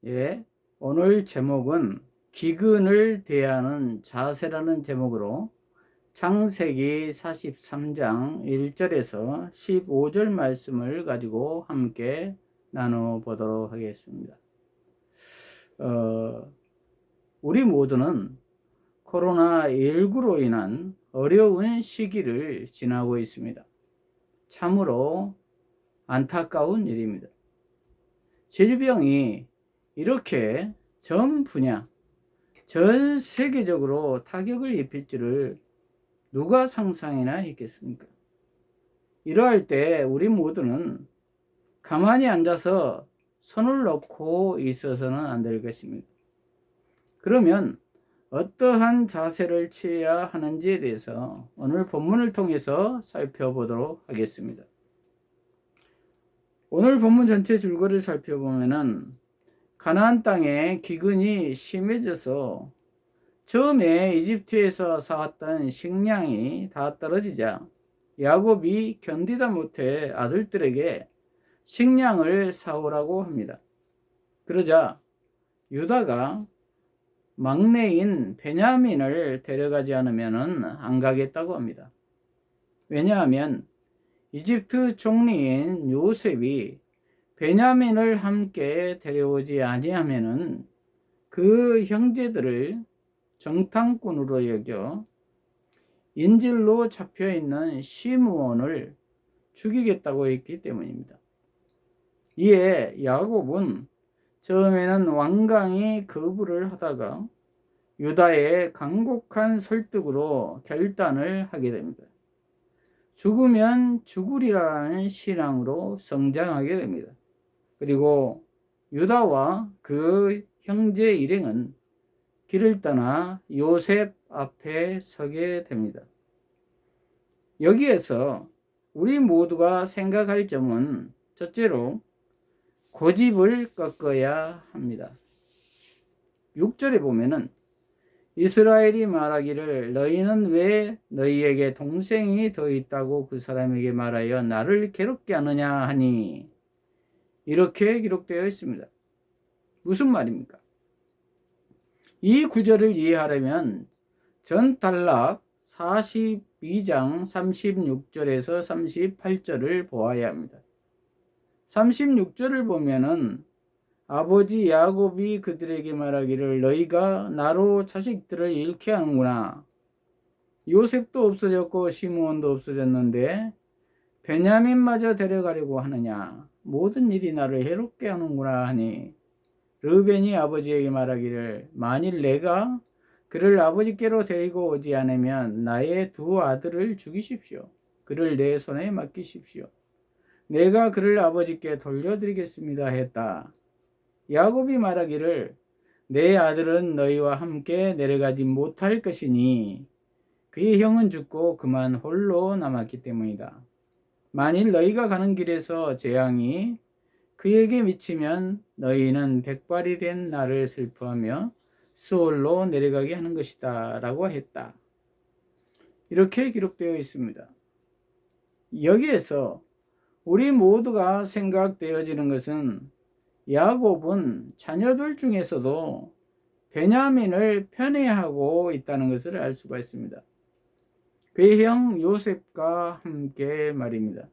예, 오늘 제목은 기근을 대하는 자세라는 제목으로 창세기 43장 1절에서 15절 말씀을 가지고 함께 나눠보도록 하겠습니다. 우리 모두는 코로나19로 인한 어려운 시기를 지나고 있습니다. 참으로 안타까운 일입니다. 질병이 이렇게 전 분야, 전 세계적으로 타격을 입힐 줄을 누가 상상이나 했겠습니까? 이러할 때 우리 모두는 가만히 앉아서 손을 놓고 있어서는 안 될 것입니다. 그러면 어떠한 자세를 취해야 하는지에 대해서 오늘 본문을 통해서 살펴보도록 하겠습니다. 오늘 본문 전체 줄거리를 살펴보면은 가나안 땅에 기근이 심해져서 처음에 이집트에서 사왔던 식량이 다 떨어지자 야곱이 견디다 못해 아들들에게 식량을 사오라고 합니다. 그러자 유다가 막내인 베냐민을 데려가지 않으면 안 가겠다고 합니다. 왜냐하면 이집트 총리인 요셉이 베냐민을 함께 데려오지 아니하면은 그 형제들을 정탐꾼으로 여겨 인질로 잡혀있는 시므온을 죽이겠다고 했기 때문입니다. 이에 야곱은 처음에는 완강히 거부를 하다가 유다의 간곡한 설득으로 결단을 하게 됩니다. 죽으면 죽으리라는 신앙으로 성장하게 됩니다. 그리고 유다와 그 형제 일행은 길을 떠나 요셉 앞에 서게 됩니다. 여기에서 우리 모두가 생각할 점은 첫째로 고집을 꺾어야 합니다. 6절에 보면은 이스라엘이 말하기를 너희는 왜 너희에게 동생이 더 있다고 그 사람에게 말하여 나를 괴롭게 하느냐 하니 이렇게 기록되어 있습니다. 무슨 말입니까? 이 구절을 이해하려면 전단락 42장 36절에서 38절을 보아야 합니다. 36절을 보면은 아버지 야곱이 그들에게 말하기를 너희가 나로 자식들을 잃게 하는구나. 요셉도 없어졌고 시므온도 없어졌는데 베냐민마저 데려가려고 하느냐. 모든 일이 나를 해롭게 하는구나 하니 르벤이 아버지에게 말하기를 만일 내가 그를 아버지께로 데리고 오지 않으면 나의 두 아들을 죽이십시오. 그를 내 손에 맡기십시오. 내가 그를 아버지께 돌려드리겠습니다 했다. 야곱이 말하기를 내 아들은 너희와 함께 내려가지 못할 것이니 그의 형은 죽고 그만 홀로 남았기 때문이다. 만일 너희가 가는 길에서 재앙이 그에게 미치면 너희는 백발이 된 나를 슬퍼하며 수월로 내려가게 하는 것이다 라고 했다. 이렇게 기록되어 있습니다. 여기에서 우리 모두가 생각되어지는 것은 야곱은 자녀들 중에서도 베냐민을 편애하고 있다는 것을 알 수가 있습니다. 그의 형 요셉과 함께 말입니다.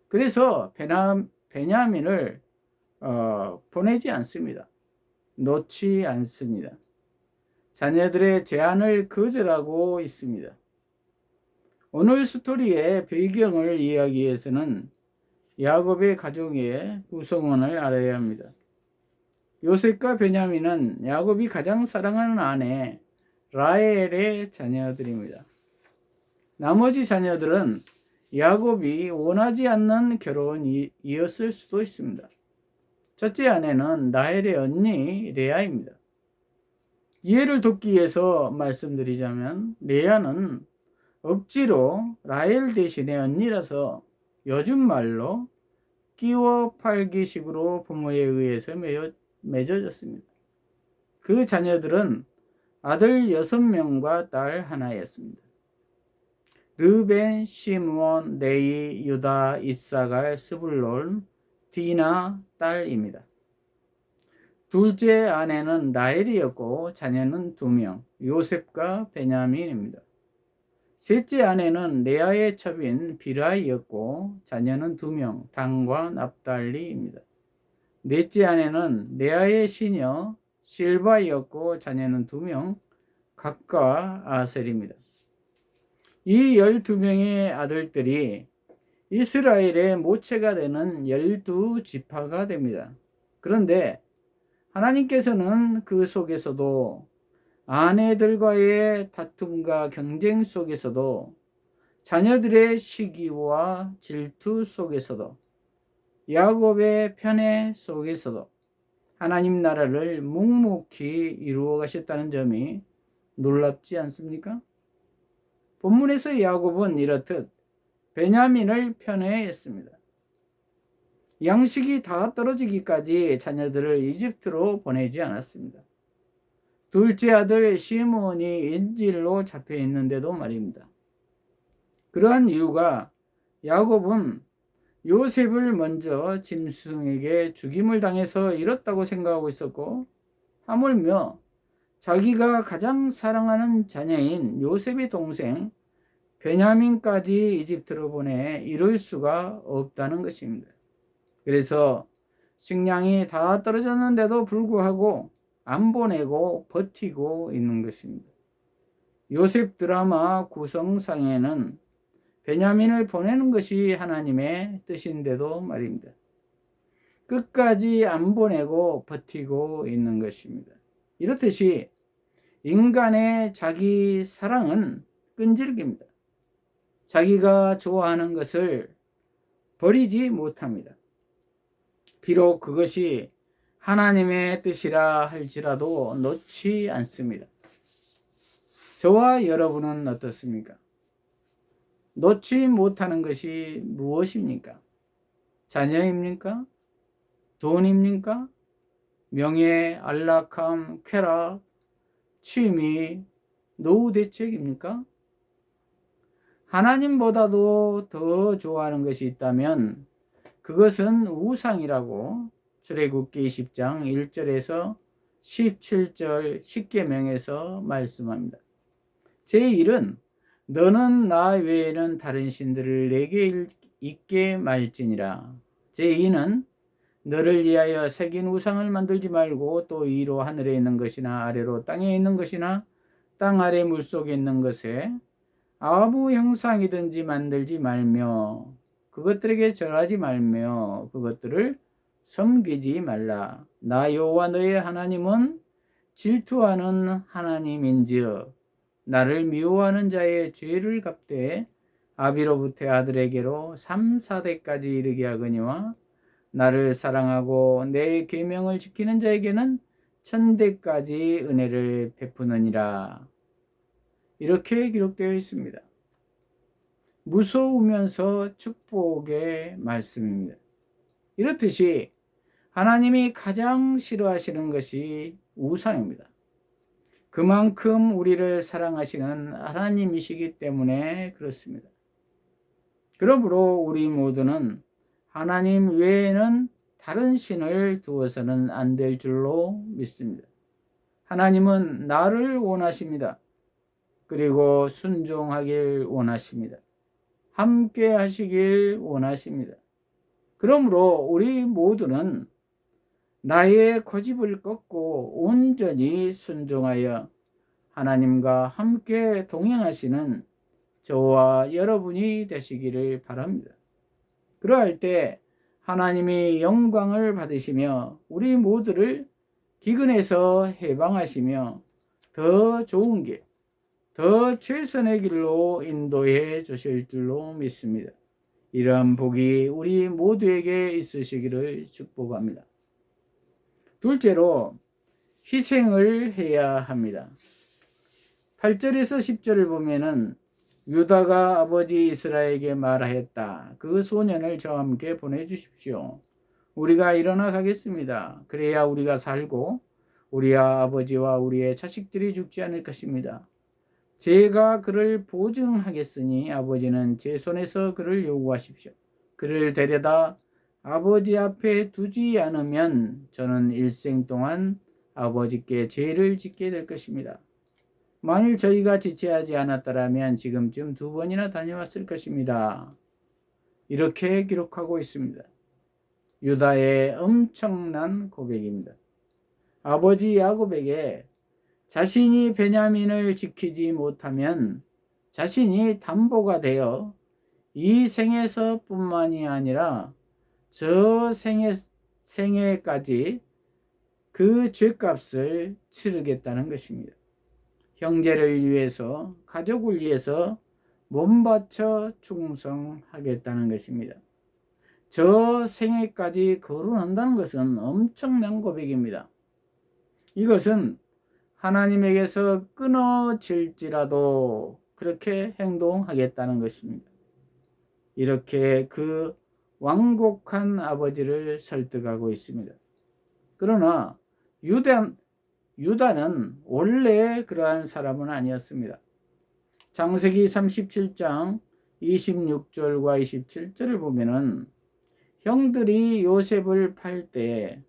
그래서 베냐민을 보내지 않습니다. 놓지 않습니다. 자녀들의 제안을 거절하고 있습니다. 오늘 스토리의 배경을 이해하기 위해서는 야곱의 가족의 구성원을 알아야 합니다. 요셉과 베냐민은 야곱이 가장 사랑하는 아내 라헬의 자녀들입니다. 나머지 자녀들은 야곱이 원하지 않는 결혼이었을 수도 있습니다. 첫째 아내는 라헬의 언니 레아입니다. 이해를 돕기 위해서 말씀드리자면 레아는 억지로 라헬 대신에 언니라서 요즘 말로 끼워 팔기식으로 부모에 의해서 맺어졌습니다. 그 자녀들은 아들 6명과 딸 하나였습니다. 르벤, 시므온, 레위, 유다, 이사갈, 스불론, 디나 딸입니다. 둘째 아내는 라헬이었고 자녀는 2명, 요셉과 베냐민입니다. 셋째 아내는 레아의 첩인 빌하이였고 자녀는 2명, 단과 납달리입니다. 넷째 아내는 레아의 시녀 실바이었고 자녀는 2명, 갓과 아셀입니다. 이 12명의 아들들이 이스라엘의 모체가 되는 12지파가 됩니다. 그런데 하나님께서는 그 속에서도 아내들과의 다툼과 경쟁 속에서도 자녀들의 시기와 질투 속에서도 야곱의 편애 속에서도 하나님 나라를 묵묵히 이루어 가셨다는 점이 놀랍지 않습니까? 본문에서 야곱은 이렇듯 베냐민을 편애했습니다. 양식이 다 떨어지기까지 자녀들을 이집트로 보내지 않았습니다. 둘째 아들 시므온이 인질로 잡혀 있는데도 말입니다. 그러한 이유가 야곱은 요셉을 먼저 짐승에게 죽임을 당해서 잃었다고 생각하고 있었고, 하물며 자기가 가장 사랑하는 자녀인 요셉의 동생 베냐민까지 이집트로 보내 이룰 수가 없다는 것입니다. 그래서 식량이 다 떨어졌는데도 불구하고 안 보내고 버티고 있는 것입니다. 요셉 드라마 구성상에는 베냐민을 보내는 것이 하나님의 뜻인데도 말입니다. 끝까지 안 보내고 버티고 있는 것입니다. 이렇듯이 인간의 자기 사랑은 끈질깁니다. 자기가 좋아하는 것을 버리지 못합니다. 비록 그것이 하나님의 뜻이라 할지라도 놓지 않습니다. 저와 여러분은 어떻습니까? 놓지 못하는 것이 무엇입니까? 자녀입니까? 돈입니까? 명예, 안락함, 쾌락, 취미, 노후 대책입니까? 하나님보다도 더 좋아하는 것이 있다면 그것은 우상이라고 출애굽기 20장 1절에서 17절 10계명에서 말씀합니다. 제1은 너는 나 외에는 다른 신들을 내게 있게 말지니라. 제2는 너를 위하여 새긴 우상을 만들지 말고 또 위로 하늘에 있는 것이나 아래로 땅에 있는 것이나 땅 아래 물속에 있는 것에 아무 형상이든지 만들지 말며 그것들에게 절하지 말며 그것들을 섬기지 말라. 나 여호와 너의 하나님은 질투하는 하나님인지여 나를 미워하는 자의 죄를 갚되 아비로부터 아들에게로 3, 4대까지 이르게 하거니와 나를 사랑하고 내 계명을 지키는 자에게는 1000대까지 은혜를 베푸느니라. 이렇게 기록되어 있습니다. 무서우면서 축복의 말씀입니다. 이렇듯이 하나님이 가장 싫어하시는 것이 우상입니다. 그만큼 우리를 사랑하시는 하나님이시기 때문에 그렇습니다. 그러므로 우리 모두는 하나님 외에는 다른 신을 두어서는 안 될 줄로 믿습니다. 하나님은 나를 원하십니다. 그리고 순종하길 원하십니다. 함께 하시길 원하십니다. 그러므로 우리 모두는 나의 고집을 꺾고 온전히 순종하여 하나님과 함께 동행하시는 저와 여러분이 되시기를 바랍니다. 그러할 때 하나님이 영광을 받으시며 우리 모두를 기근에서 해방하시며 더 좋은 길, 더 최선의 길로 인도해 주실 줄로 믿습니다. 이러한 복이 우리 모두에게 있으시기를 축복합니다. 둘째로 희생을 해야 합니다. 8절에서 10절을 보면은 유다가 아버지 이스라엘에게 말하였다. 그 소년을 저와 함께 보내주십시오. 우리가 일어나 가겠습니다. 그래야 우리가 살고 우리 아버지와 우리의 자식들이 죽지 않을 것입니다. 제가 그를 보증하겠으니 아버지는 제 손에서 그를 요구하십시오. 그를 데려다 아버지 앞에 두지 않으면 저는 일생 동안 아버지께 죄를 짓게 될 것입니다. 만일 저희가 지체하지 않았더라면 지금쯤 2번이나 다녀왔을 것입니다. 이렇게 기록하고 있습니다. 유다의 엄청난 고백입니다. 아버지 야곱에게 자신이 베냐민을 지키지 못하면 자신이 담보가 되어 이 생에서 뿐만이 아니라 저 생애까지 그 죄값을 치르겠다는 것입니다. 형제를 위해서, 가족을 위해서 몸바쳐 충성하겠다는 것입니다. 저 생애까지 거론한다는 것은 엄청난 고백입니다. 이것은 하나님에게서 끊어질지라도 그렇게 행동하겠다는 것입니다. 이렇게 그 완곡한 아버지를 설득하고 있습니다. 그러나 유다는 원래 그러한 사람은 아니었습니다. 창세기 37장 26절과 27절을 보면은 형들이 요셉을 팔 때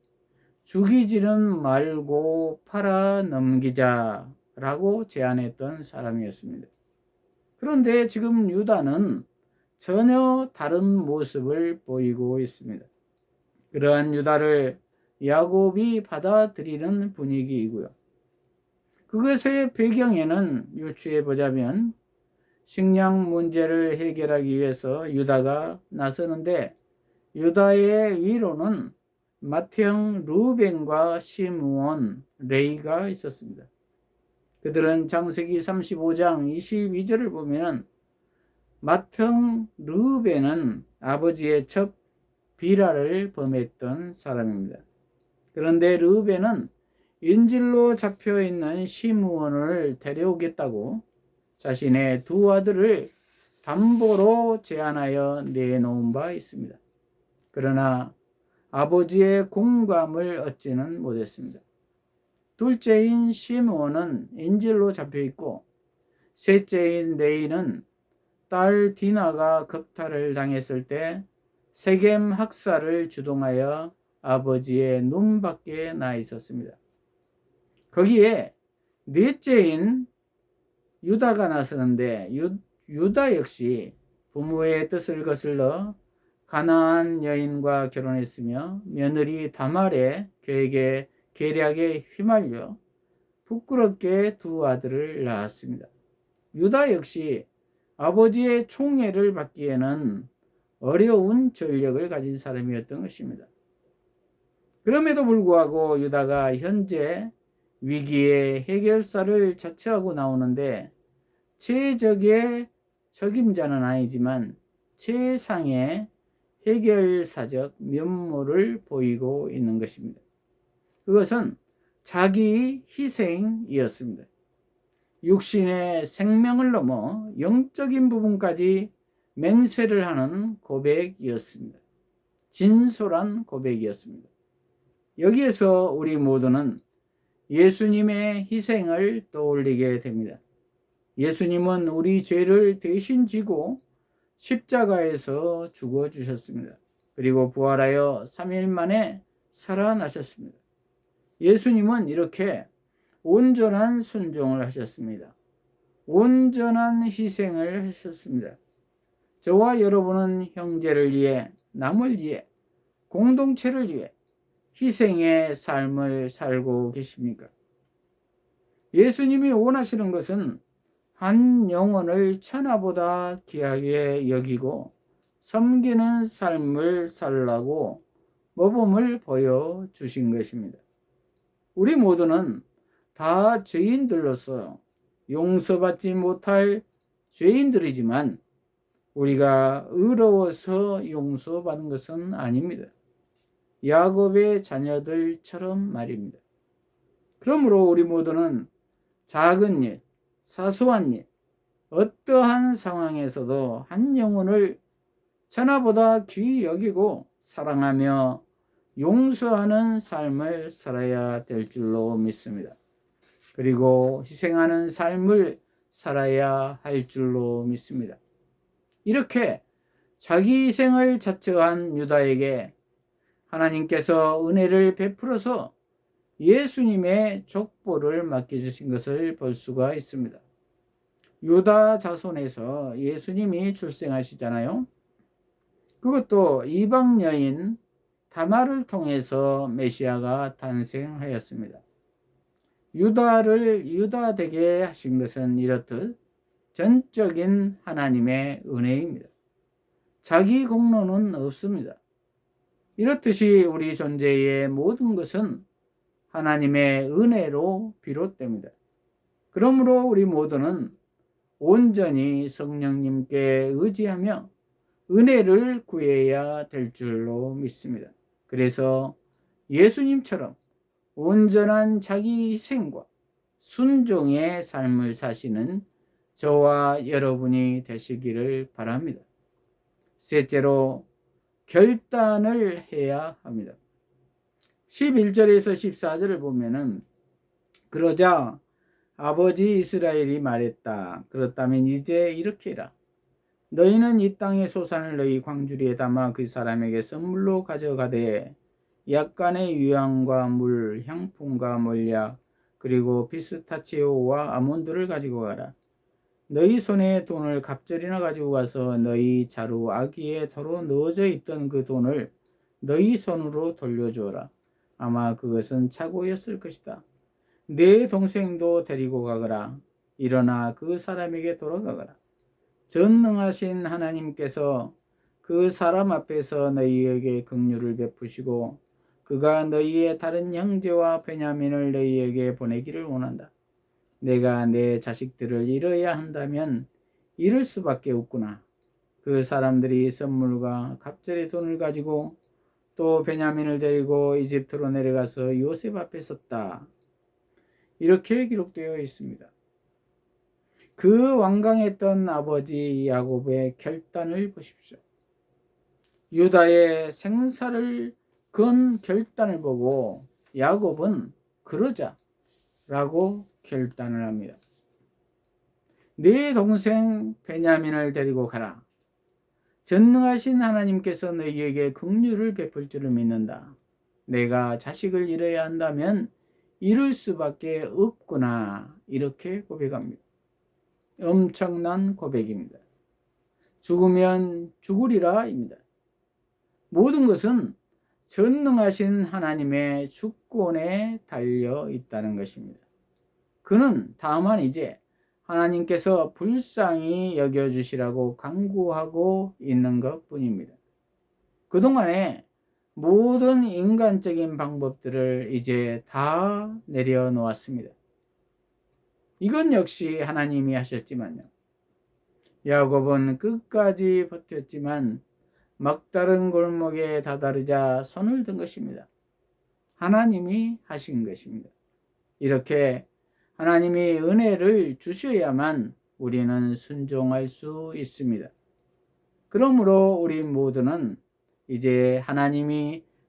죽이지는 말고 팔아 넘기자라고 제안했던 사람이었습니다. 그런데 지금 유다는 전혀 다른 모습을 보이고 있습니다. 그러한 유다를 야곱이 받아들이는 분위기이고요. 그것의 배경에는 유추해 보자면 식량 문제를 해결하기 위해서 유다가 나서는데 유다의 위로는 맏형 루벤과 시므온, 레이가 있었습니다. 그들은 창세기 35장 22절을 보면 맏형 루벤은 아버지의 첩 비라를 범했던 사람입니다. 그런데 르우벤은 인질로 잡혀있는 시므온을 데려오겠다고 자신의 2 아들을 담보로 제안하여 내놓은 바 있습니다. 그러나 아버지의 공감을 얻지는 못했습니다. 둘째인 시므온은 인질로 잡혀있고 셋째인 레이는 딸 디나가 겁탈을 당했을 때 세겜 학살을 주동하여 아버지의 눈밖에 나 있었습니다. 거기에 넷째인 유다가 나서는데 유다 역시 부모의 뜻을 거슬러 가나안 여인과 결혼했으며 며느리 다말의 계략에 휘말려 부끄럽게 2 아들을 낳았습니다. 유다 역시 아버지의 총애를 받기에는 어려운 전력을 가진 사람이었던 것입니다. 그럼에도 불구하고 유다가 현재 위기의 해결사를 자처하고 나오는데 최적의 적임자는 아니지만 최상의 해결사적 면모를 보이고 있는 것입니다. 그것은 자기 희생이었습니다. 육신의 생명을 넘어 영적인 부분까지 맹세를 하는 고백이었습니다. 진솔한 고백이었습니다. 여기에서 우리 모두는 예수님의 희생을 떠올리게 됩니다. 예수님은 우리 죄를 대신 지고 십자가에서 죽어주셨습니다. 그리고 부활하여 3일 만에 살아나셨습니다. 예수님은 이렇게 온전한 순종을 하셨습니다. 온전한 희생을 하셨습니다. 저와 여러분은 형제를 위해, 남을 위해, 공동체를 위해 희생의 삶을 살고 계십니까? 예수님이 원하시는 것은 한 영혼을 천하보다 귀하게 여기고 섬기는 삶을 살라고 모범을 보여주신 것입니다. 우리 모두는 다 죄인들로서 용서받지 못할 죄인들이지만 우리가 의로워서 용서받은 것은 아닙니다. 야곱의 자녀들처럼 말입니다. 그러므로 우리 모두는 작은 일, 사소한 일, 어떠한 상황에서도 한 영혼을 천하보다 귀히 여기고 사랑하며 용서하는 삶을 살아야 될 줄로 믿습니다. 그리고 희생하는 삶을 살아야 할 줄로 믿습니다. 이렇게 자기 희생을 자처한 유다에게 하나님께서 은혜를 베풀어서 예수님의 족보를 맡겨주신 것을 볼 수가 있습니다. 유다 자손에서 예수님이 출생하시잖아요. 그것도 이방 여인 다말을 통해서 메시아가 탄생하였습니다. 유다를 유다 되게 하신 것은 이렇듯 전적인 하나님의 은혜입니다. 자기 공로는 없습니다. 이렇듯이 우리 존재의 모든 것은 하나님의 은혜로 비롯됩니다. 그러므로 우리 모두는 온전히 성령님께 의지하며 은혜를 구해야 될 줄로 믿습니다. 그래서 예수님처럼 온전한 자기 희생과 순종의 삶을 사시는 저와 여러분이 되시기를 바랍니다. 셋째로 결단을 해야 합니다. 11절에서 14절을 보면은 그러자 아버지 이스라엘이 말했다. 그렇다면 이제 이렇게 해라. 너희는 이 땅의 소산을 너희 광주리에 담아 그 사람에게 선물로 가져가되 약간의 유향과 물, 향품과 몰약, 그리고 피스타치오와 아몬드를 가지고 가라. 너희 손에 돈을 갑절이나 가지고 가서 너희 자루 아기에 도로 넣어져 있던 그 돈을 너희 손으로 돌려주어라. 아마 그것은 착오였을 것이다. 내 동생도 데리고 가거라. 일어나 그 사람에게 돌아가거라. 전능하신 하나님께서 그 사람 앞에서 너희에게 긍휼을 베푸시고 그가 너희의 다른 형제와 베냐민을 너희에게 보내기를 원한다. 내가 내 자식들을 잃어야 한다면 잃을 수밖에 없구나. 그 사람들이 선물과 갑절의 돈을 가지고 또 베냐민을 데리고 이집트로 내려가서 요셉 앞에 섰다. 이렇게 기록되어 있습니다. 그 완강했던 아버지 야곱의 결단을 보십시오. 유다의 생사를 건 결단을 보고 야곱은 그러자라고 결단을 합니다. 네 동생 베냐민을 데리고 가라. 전능하신 하나님께서 너희에게 긍휼을 베풀 줄을 믿는다. 내가 자식을 잃어야 한다면 잃을 수밖에 없구나. 이렇게 고백합니다. 엄청난 고백입니다. 죽으면 죽으리라입니다. 모든 것은 전능하신 하나님의 주권에 달려 있다는 것입니다. 그는 다만 이제 하나님께서 불쌍히 여겨주시라고 간구하고 있는 것 뿐입니다. 그동안에 모든 인간적인 방법들을 이제 다 내려놓았습니다. 이건 역시 하나님이 하셨지만요. 야곱은 끝까지 버텼지만 막다른 골목에 다다르자 손을 든 것입니다. 하나님이 하신 것입니다. 이렇게 하나님이 은혜를 주셔야만 우리는 순종할 수 있습니다. 그러므로 우리 모두는 이제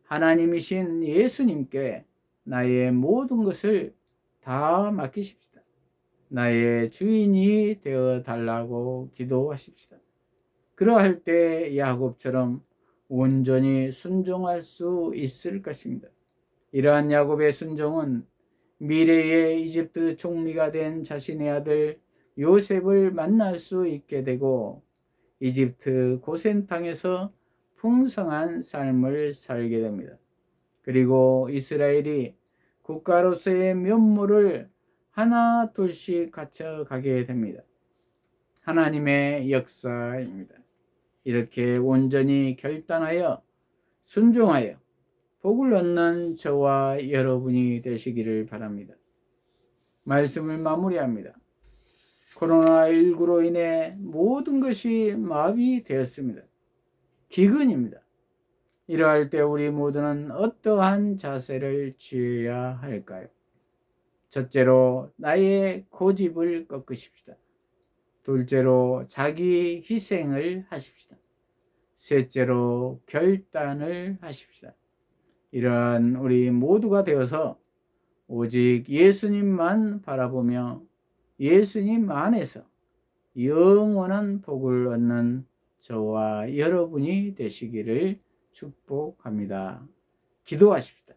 하나님이신 예수님께 나의 모든 것을 다 맡기십시다. 나의 주인이 되어 달라고 기도하십시다. 그러할 때 야곱처럼 온전히 순종할 수 있을 것입니다. 이러한 야곱의 순종은 미래의 이집트 총리가 된 자신의 아들 요셉을 만날 수 있게 되고 이집트 고센 땅에서 풍성한 삶을 살게 됩니다. 그리고 이스라엘이 국가로서의 면모를 하나 둘씩 갖춰가게 됩니다. 하나님의 역사입니다. 이렇게 온전히 결단하여 순종하여 복을 얻는 저와 여러분이 되시기를 바랍니다. 말씀을 마무리합니다. 코로나19로 인해 모든 것이 마비되었습니다. 기근입니다. 이러할 때 우리 모두는 어떠한 자세를 취해야 할까요? 첫째로 나의 고집을 꺾으십시다. 둘째로 자기 희생을 하십시다. 셋째로 결단을 하십시다. 이러한 우리 모두가 되어서 오직 예수님만 바라보며 예수님 안에서 영원한 복을 얻는 저와 여러분이 되시기를 축복합니다. 기도하십시다.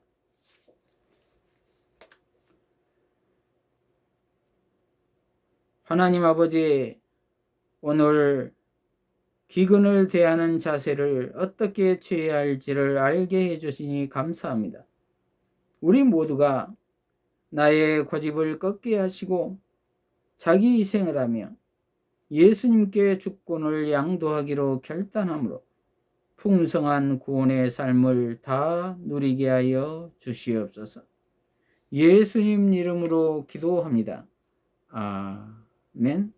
하나님 아버지, 오늘 기근을 대하는 자세를 어떻게 취해야 할지를 알게 해주시니 감사합니다. 우리 모두가 나의 고집을 꺾게 하시고 자기 희생을 하며 예수님께 주권을 양도하기로 결단하므로 풍성한 구원의 삶을 다 누리게 하여 주시옵소서. 예수님 이름으로 기도합니다. 아멘.